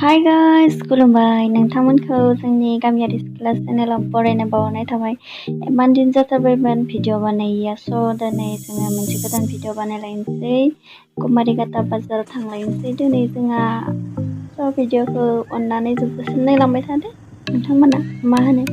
Hi guys, खुलुमबाय नोंथांमोनखौ जोंनि गामियारि क्लास चेनेलाव बरायनो बावहरनाय थाबाय। इमान दिन जाथारबायमोन भिडिअ बानायैया दिनै जोङो मोनसे गोदान भिडिअ बानायलायनोसै कुमारिघाटा बाजाराव थांलायनोसै दिनै जोंहा भिडिअखौ अननानै जोबजासिम नायलांबाय थादो नोंथांमोना मा होनो।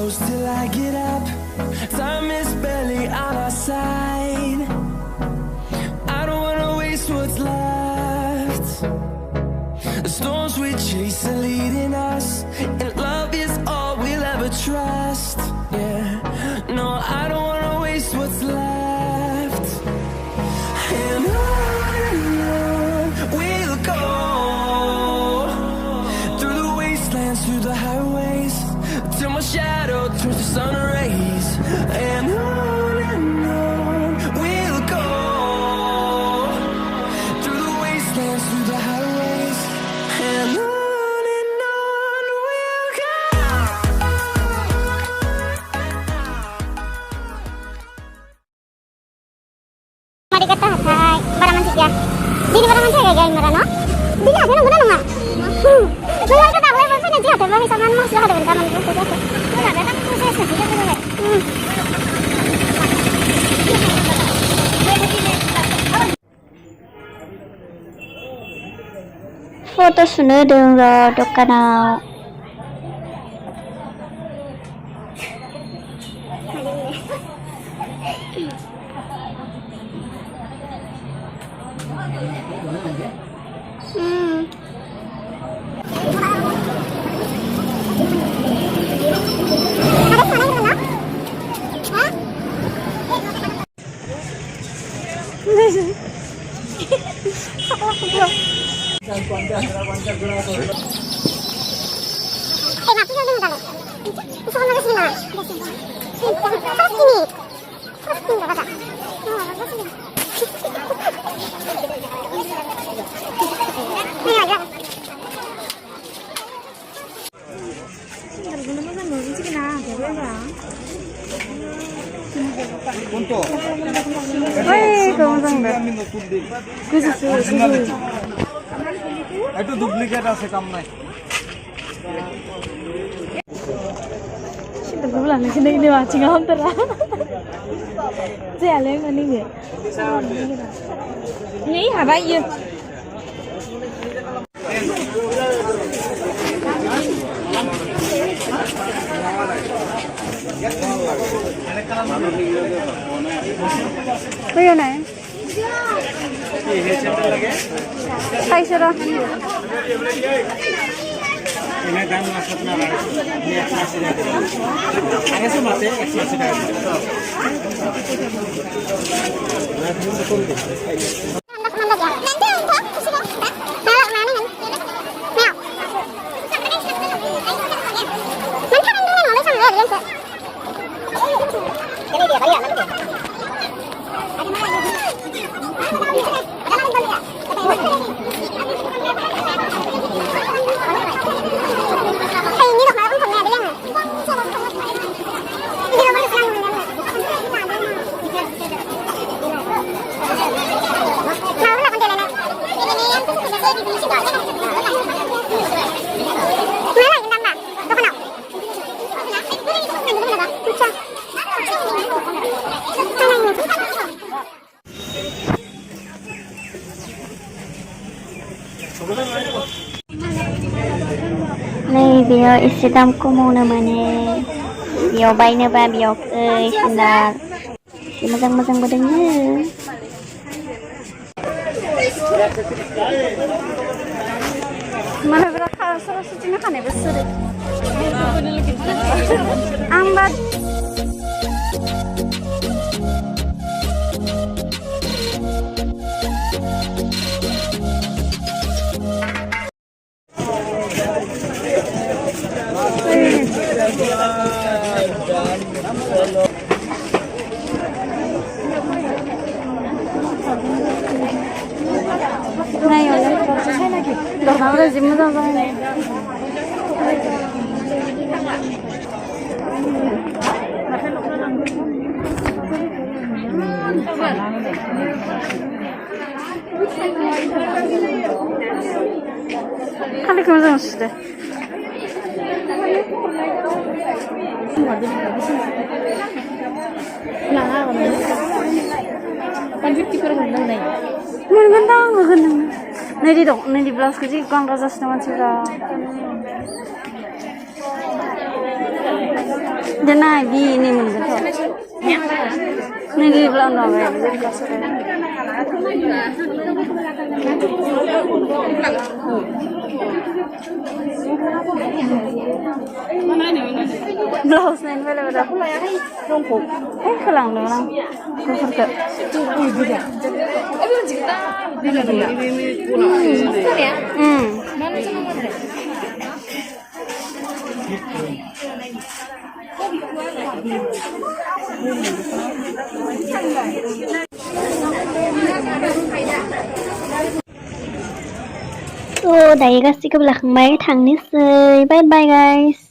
Till I get up, time is barely on our side. I don't wanna waste what's left. The storms we chase are leading us, and love is all we'll ever trust. Yeah, no, I don't wanna waste what's left. And on we'll go, through the wastelands, through the highways, till my shadow turns to sun rays. And on we'll go, through the wastelands, through the highways. And on we'll go. Mari kata hai, baraman sih ya. Dini baraman sih gaya merano. Dini ada nunggu nunggu. Belum kita boleh berpindah nanti ada bahasa mana mas sudah ada bentaman itu saja. Tidak ada kan proses nanti kita boleh. Foto sudah dengan dokanau. একটু duplicate আছে কাম নাই Kita bulan lagi ini watching out terus. Saya lagi mana ni? Ni apa ya? Kaya na eh. Ay, sira. ini kan maksudnya ini ekspresinya hanya cuma sih ekspresinya Này बेयाव एसे दाम खमावनो माने बेयाव बायनोबा बेयाव फै सेन्डाल एसे मोजां मोजांबो दोङो मानोब्रा सरासतिनो खानायबो सोरो आंबा दखनाफोरा जि मोजां जाबाय खालिखौ मोजां सुदो मोनगोन दां होगोन नोङो नैदि ब्लाउसखौ जि गानग्रा जासिनो मानसिफ्रा देनाय बिनि मोनगोनथ' नैदि ब्लाउस माबाया ब्लाउस नायनो फैलायबाय दा खोलांदोंमोन आं गुफुरखौ दायो गासैखौबो लाखांबाय थांनोसै बाय बाय गाइस